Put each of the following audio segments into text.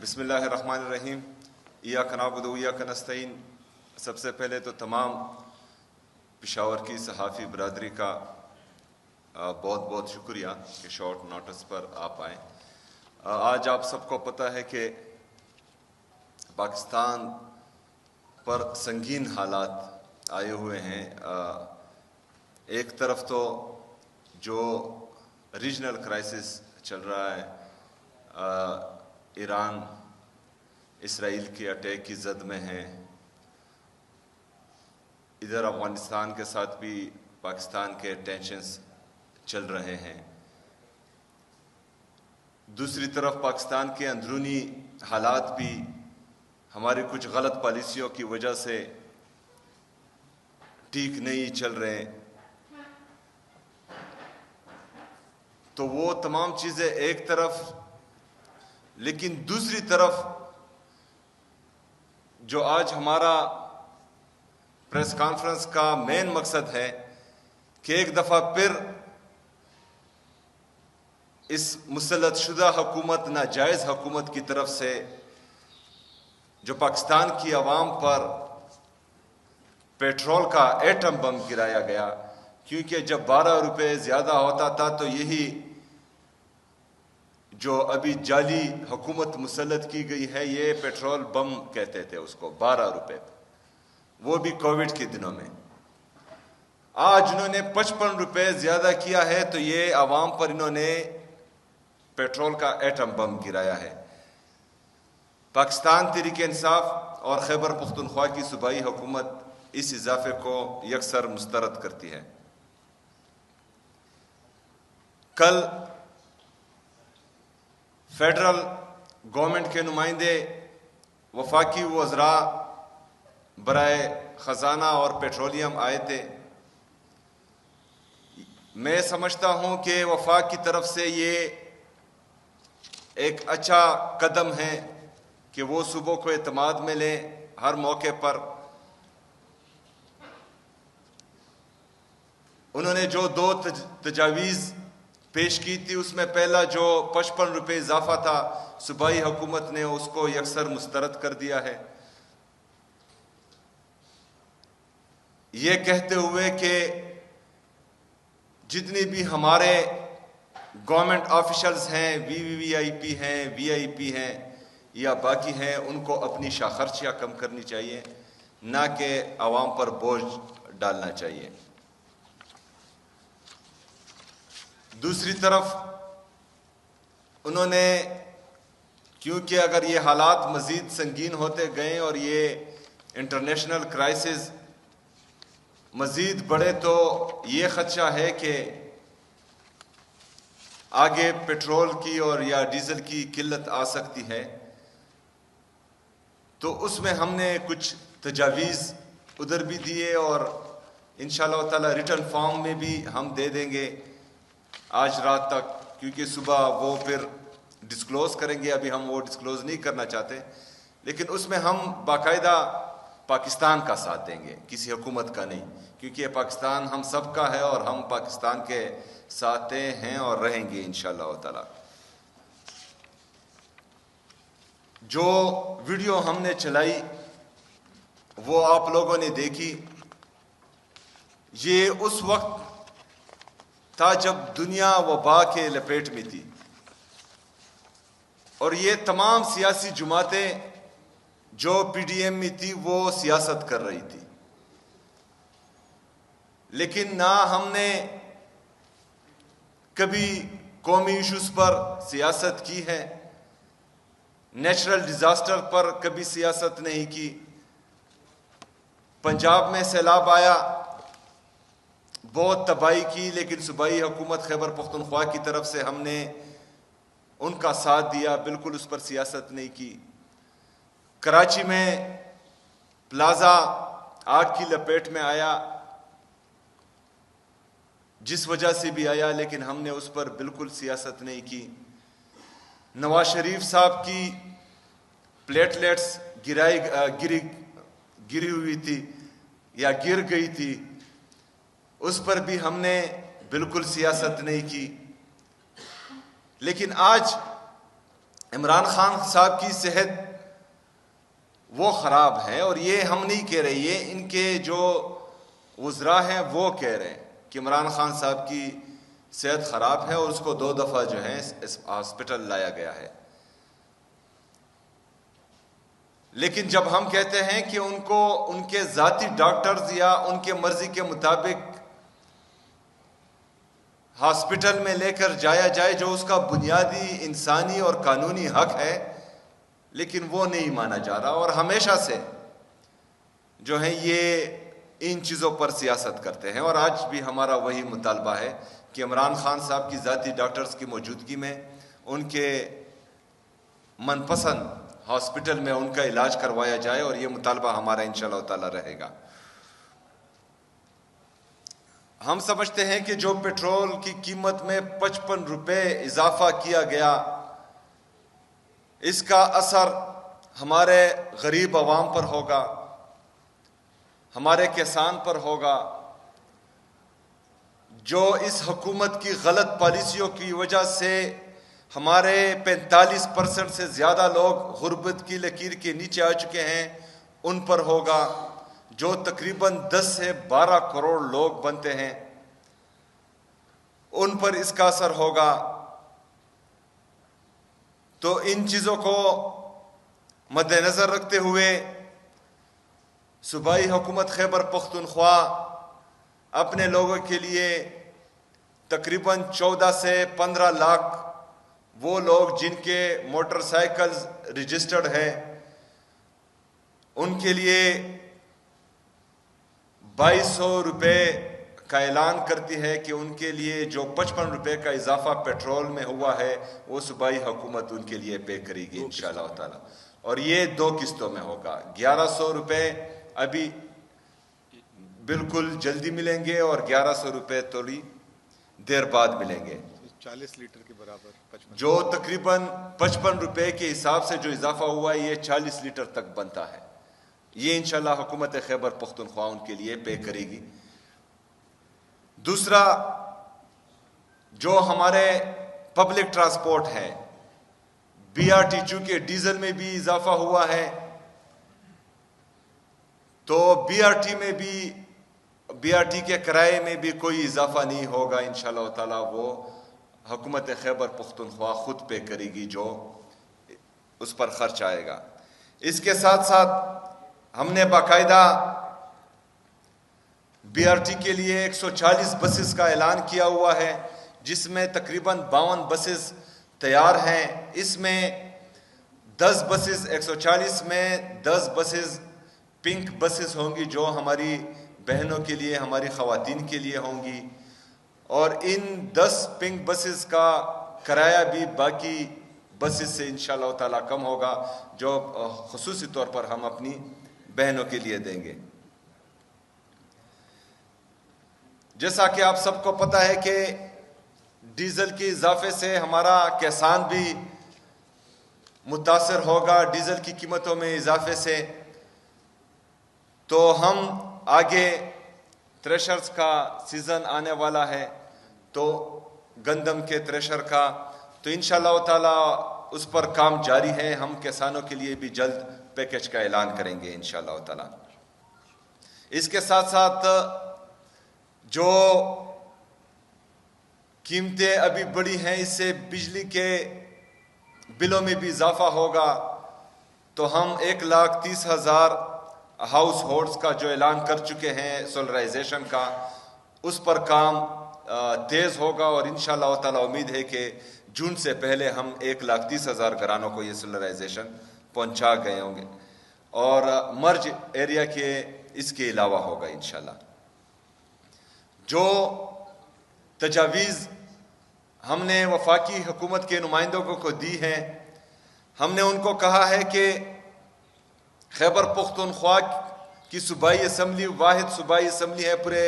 بسم اللہ الرحمن الرحیم ایاک نعبد و ایاک نستعین۔ سب سے پہلے تو تمام پشاور کی صحافی برادری کا بہت بہت شکریہ کہ شارٹ نوٹس پر آپ آئیں۔ آج آپ سب کو پتہ ہے کہ پاکستان پر سنگین حالات آئے ہوئے ہیں۔ ایک طرف تو جو ریجنل کرائسس چل رہا ہے، ایران اسرائیل کے اٹیک کی زد میں ہے، ادھر افغانستان کے ساتھ بھی پاکستان کے ٹینشنز چل رہے ہیں، دوسری طرف پاکستان کے اندرونی حالات بھی ہماری کچھ غلط پالیسیوں کی وجہ سے ٹھیک نہیں چل رہے۔ تو وہ تمام چیزیں ایک طرف، لیکن دوسری طرف جو آج ہمارا پریس کانفرنس کا مین مقصد ہے کہ ایک دفعہ پھر اس مسلط شدہ حکومت، ناجائز حکومت کی طرف سے جو پاکستان کی عوام پر پیٹرول کا ایٹم بم گرایا گیا، کیونکہ جب 12 روپے زیادہ ہوتا تھا تو یہی جو ابھی جعلی حکومت مسلط کی گئی ہے، یہ پیٹرول بم کہتے تھے اس کو، 12 روپے، وہ بھی کووڈ کے دنوں میں۔ آج انہوں نے 55 روپے زیادہ کیا ہے تو یہ عوام پر انہوں نے پیٹرول کا ایٹم بم گرایا ہے۔ پاکستان تحریک انصاف اور خیبر پختونخوا کی صوبائی حکومت اس اضافے کو یکسر مسترد کرتی ہے۔ کل فیڈرل گورنمنٹ کے نمائندے وفاقی وزراء برائے خزانہ اور پیٹرولیم آئے تھے۔ میں سمجھتا ہوں کہ وفاق کی طرف سے یہ ایک اچھا قدم ہے کہ وہ صوبوں کو اعتماد میں لیں ہر موقع پر۔ انہوں نے جو 2 تجاویز پیش کی تھی، اس میں پہلا جو 55 روپے اضافہ تھا، صوبائی حکومت نے اس کو یکسر مسترد کر دیا ہے، یہ کہتے ہوئے کہ جتنی بھی ہمارے گورنمنٹ آفیشلز ہیں، وی آئی پی ہیں، وی آئی پی ہیں یا باقی ہیں، ان کو اپنی خرچیاں کم کرنی چاہیے، نہ کہ عوام پر بوجھ ڈالنا چاہیے۔ دوسری طرف انہوں نے، کیونکہ اگر یہ حالات مزید سنگین ہوتے گئے اور یہ انٹرنیشنل کرائسس مزید بڑھے تو یہ خدشہ ہے کہ آگے پیٹرول کی اور یا ڈیزل کی قلت آ سکتی ہے، تو اس میں ہم نے کچھ تجاویز ادھر بھی دیے اور انشاءاللہ تعالی ریٹن فارم میں بھی ہم دے دیں گے آج رات تک، کیونکہ صبح وہ پھر ڈسکلوز کریں گے۔ ابھی ہم وہ ڈسکلوز نہیں کرنا چاہتے، لیکن اس میں ہم باقاعدہ پاکستان کا ساتھ دیں گے، کسی حکومت کا نہیں، کیونکہ یہ پاکستان ہم سب کا ہے اور ہم پاکستان کے ساتھ ہیں اور رہیں گے انشاءاللہ تعالی۔ جو ویڈیو ہم نے چلائی وہ آپ لوگوں نے دیکھی، یہ اس وقت تھا جب دنیا وبا کے لپیٹ میں تھی اور یہ تمام سیاسی جماعتیں جو پی ڈی ایم میں تھی وہ سیاست کر رہی تھی، لیکن نہ ہم نے کبھی قومی ایشوز پر سیاست کی ہے، نیچرل ڈیزاسٹر پر کبھی سیاست نہیں کی۔ پنجاب میں سیلاب آیا، بہت تباہی کی، لیکن صوبائی حکومت خیبر پختونخوا کی طرف سے ہم نے ان کا ساتھ دیا، بالکل اس پر سیاست نہیں کی۔ کراچی میں پلازا آگ کی لپیٹ میں آیا، جس وجہ سے بھی آیا، لیکن ہم نے اس پر بالکل سیاست نہیں کی۔ نواز شریف صاحب کی پلیٹلیٹس گری ہوئی تھی یا گر گئی تھی، اس پر بھی ہم نے بالکل سیاست نہیں کی۔ لیکن آج عمران خان صاحب کی صحت وہ خراب ہے، اور یہ ہم نہیں کہہ رہے، یہ ان کے جو وزراء ہیں وہ کہہ رہے ہیں کہ عمران خان صاحب کی صحت خراب ہے اور اس کو 2 دفعہ جو ہے اس ہاسپٹل لایا گیا ہے. لیکن جب ہم کہتے ہیں کہ ان کو ان کے ذاتی ڈاکٹرز یا ان کے مرضی کے مطابق ہاسپٹل میں لے کر جایا جائے، جو اس کا بنیادی انسانی اور قانونی حق ہے، لیکن وہ نہیں مانا جا رہا، اور ہمیشہ سے جو ہے یہ ان چیزوں پر سیاست کرتے ہیں. اور آج بھی ہمارا وہی مطالبہ ہے کہ عمران خان صاحب کی ذاتی ڈاکٹرز کی موجودگی میں ان کے من پسند ہاسپٹل میں ان کا علاج کروایا جائے، اور یہ مطالبہ ہمارا انشاءاللہ تعالی رہے گا. ہم سمجھتے ہیں کہ جو پیٹرول کی قیمت میں 55 روپے اضافہ کیا گیا، اس کا اثر ہمارے غریب عوام پر ہوگا، ہمارے کسان پر ہوگا، جو اس حکومت کی غلط پالیسیوں کی وجہ سے ہمارے 45% سے زیادہ لوگ غربت کی لکیر کے نیچے آ چکے ہیں، ان پر ہوگا، جو تقریباً 10 سے 12 کروڑ لوگ بنتے ہیں، ان پر اس کا اثر ہوگا. تو ان چیزوں کو مد نظر رکھتے ہوئے صوبائی حکومت خیبر پختونخوا اپنے لوگوں کے لیے تقریباً 14 سے 15 لاکھ وہ لوگ جن کے موٹر سائیکلز رجسٹرڈ ہیں، ان کے لیے 2200 روپے کا اعلان کرتی ہے کہ ان کے لیے جو 55 روپے کا اضافہ پیٹرول میں ہوا ہے وہ صوبائی حکومت ان کے لیے پے کرے گی انشاءاللہ تعالی، اور یہ 2 قسطوں میں ہوگا. 1100 روپے ابھی بالکل جلدی ملیں گے، اور 1100 روپے تھوڑی دیر بعد ملیں گے، 40 لیٹر کے برابر. جو تقریباً 55 روپے کے حساب سے جو اضافہ ہوا ہے یہ 40 لیٹر تک بنتا ہے. یہ انشاءاللہ حکومت خیبر پختونخوا ان کے لیے پے کرے گی. دوسرا، جو ہمارے پبلک ٹرانسپورٹ ہے، BRT چونکہ ڈیزل میں بھی اضافہ ہوا ہے، تو BRT کے کرائے میں بھی کوئی اضافہ نہیں ہوگا انشاءاللہ تعالی، وہ حکومت خیبر پختونخوا خود پے کرے گی جو اس پر خرچ آئے گا. اس کے ساتھ ساتھ ہم نے باقاعدہ BRT کے لیے 140 بسز کا اعلان کیا ہوا ہے، جس میں تقریباً 52 بسز تیار ہیں. اس میں 10 بسز 140 میں 10 بسز پنک بسز ہوں گی، جو ہماری بہنوں کے لیے، ہماری خواتین کے لیے ہوں گی، اور ان 10 پنک بسز کا کرایہ بھی باقی بسز سے انشاءاللہ تعالی کم ہوگا، جو خصوصی طور پر ہم اپنی بہنوں کے لیے دیں گے. جیسا کہ آپ سب کو پتہ ہے کہ ڈیزل کے اضافے سے ہمارا کسان بھی متاثر ہوگا، ڈیزل کی قیمتوں میں اضافے سے. تو ہم آگے تھریشرز کا سیزن آنے والا ہے، تو گندم کے تھریشر کا، تو انشاءاللہ تعالی اس پر کام جاری ہے. ہم کسانوں کے لیے بھی جلد پیکج کا اعلان کریں گے انشاءاللہ تعالی. اس کے ساتھ ساتھ جو قیمتیں ابھی بڑھی ہیں، اس سے بجلی کے بلوں میں بھی اضافہ ہوگا. تو ہم 1,30,000 ہاؤس ہولڈز کا جو اعلان کر چکے ہیں سولرائزیشن کا، اس پر کام تیز ہوگا، اور انشاءاللہ تعالی امید ہے کہ جون سے پہلے ہم 1,30,000 گھرانوں کو یہ سولرائزیشن پہنچا گئے ہوں گے، اور مرج ایریا کے اس کے علاوہ ہوگا انشاءاللہ. جو تجاویز ہم نے وفاقی حکومت کے نمائندوں کو دی ہیں، ہم نے ان کو کہا ہے کہ خیبر پختونخوا کی صوبائی اسمبلی واحد صوبائی اسمبلی ہے پورے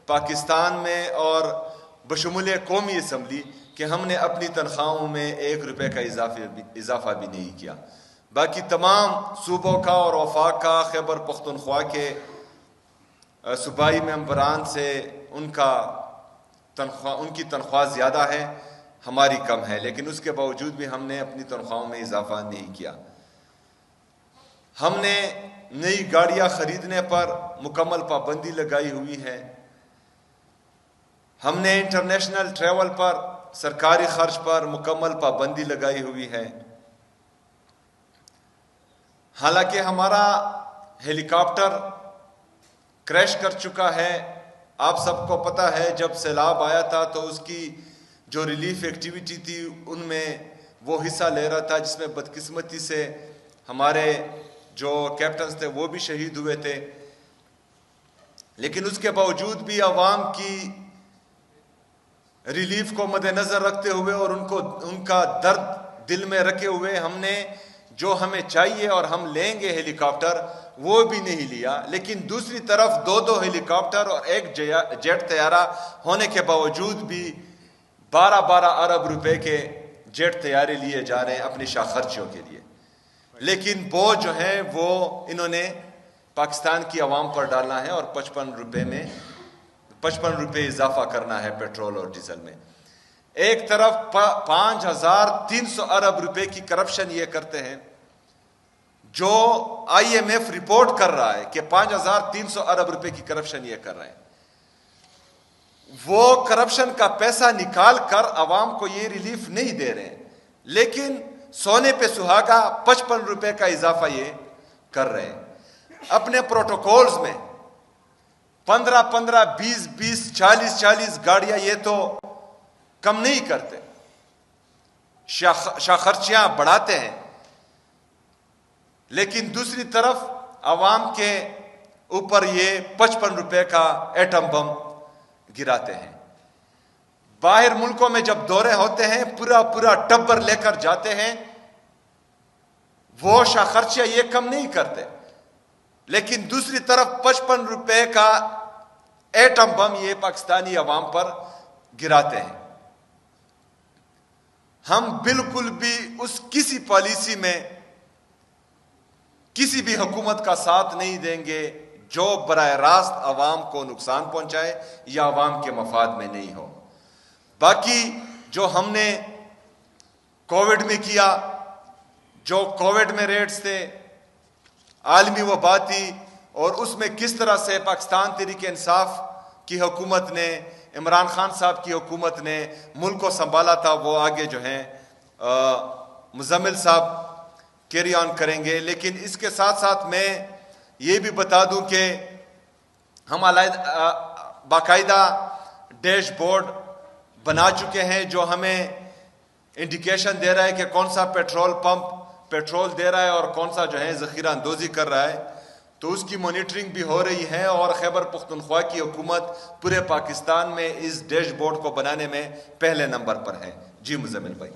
پاکستان میں اور بشمول قومی اسمبلی، کہ ہم نے اپنی تنخواہوں میں 1 روپے کا اضافہ بھی نہیں کیا. باقی تمام صوبوں کا اور وفاق کا خیبر پختونخوا کے صوبائی ممبران سے ان کی تنخواہ زیادہ ہے. ہماری کم ہے، لیکن اس کے باوجود بھی ہم نے اپنی تنخواہوں میں اضافہ نہیں کیا. ہم نے نئی گاڑیاں خریدنے پر مکمل پابندی لگائی ہوئی ہے. ہم نے انٹرنیشنل ٹریول پر، سرکاری خرچ پر مکمل پابندی لگائی ہوئی ہے. حالانکہ ہمارا ہیلی کاپٹر کریش کر چکا ہے. آپ سب کو پتہ ہے جب سیلاب آیا تھا تو اس کی جو ریلیف ایکٹیویٹی تھی ان میں وہ حصہ لے رہا تھا، جس میں بدقسمتی سے ہمارے جو کیپٹنز تھے وہ بھی شہید ہوئے تھے. لیکن اس کے باوجود بھی عوام کی ریلیف کو مد نظر رکھتے ہوئے اور ان کا درد دل میں رکھے ہوئے ہم نے جو ہمیں چاہیے اور ہم لیں گے ہیلی کاپٹر وہ بھی نہیں لیا. لیکن دوسری طرف 2 ہیلی کاپٹر اور 1 جیٹ طیارہ ہونے کے باوجود بھی 12 ارب روپے کے جیٹ طیارے لیے جا رہے ہیں اپنی شاہ خرچیوں کے لیے. لیکن وہ جو ہیں وہ انہوں نے پاکستان کی عوام پر ڈالنا ہے اور 55 روپے اضافہ کرنا ہے پیٹرول اور ڈیزل میں. ایک طرف 5300 ارب روپے کی کرپشن یہ کرتے ہیں، جو IMF رپورٹ کر رہا ہے کہ 5300 ارب روپے کی کرپشن یہ کر رہے ہیں. وہ کرپشن کا پیسہ نکال کر عوام کو یہ ریلیف نہیں دے رہے ہیں، لیکن سونے پہ سہاگا 55 روپے کا اضافہ یہ کر رہے ہیں. اپنے پروٹوکولز میں 15 20 40 گاڑیاں یہ تو کم نہیں کرتے، شاہ خرچیاں بڑھاتے ہیں، لیکن دوسری طرف عوام کے اوپر یہ 55 روپے کا ایٹم بم گراتے ہیں. باہر ملکوں میں جب دورے ہوتے ہیں پورا ٹبر لے کر جاتے ہیں، وہ شاہ خرچیاں یہ کم نہیں کرتے، لیکن دوسری طرف 55 روپے کا ایٹم بم یہ پاکستانی عوام پر گراتے ہیں. ہم بالکل بھی اس کسی پالیسی میں کسی بھی حکومت کا ساتھ نہیں دیں گے جو براہ راست عوام کو نقصان پہنچائے یا عوام کے مفاد میں نہیں ہو. باقی جو ہم نے کووڈ میں کیا، جو کووڈ میں ریٹس تھے، عالمی وبا تھی، اور اس میں کس طرح سے پاکستان تحریک انصاف کی حکومت نے، عمران خان صاحب کی حکومت نے ملک کو سنبھالا تھا، وہ آگے جو ہیں مزمل صاحب کیری آن کریں گے. لیکن اس کے ساتھ ساتھ میں یہ بھی بتا دوں کہ ہم باقاعدہ ڈیش بورڈ بنا چکے ہیں جو ہمیں انڈیکیشن دے رہا ہے کہ کون سا پیٹرول پمپ پیٹرول دے رہا ہے اور کون سا جو ہے ذخیرہ اندوزی کر رہا ہے. تو اس کی مانیٹرنگ بھی ہو رہی ہے، اور خیبر پختونخوا کی حکومت پورے پاکستان میں اس ڈیش بورڈ کو بنانے میں پہلے نمبر پر ہے. جی مزمل بھائی.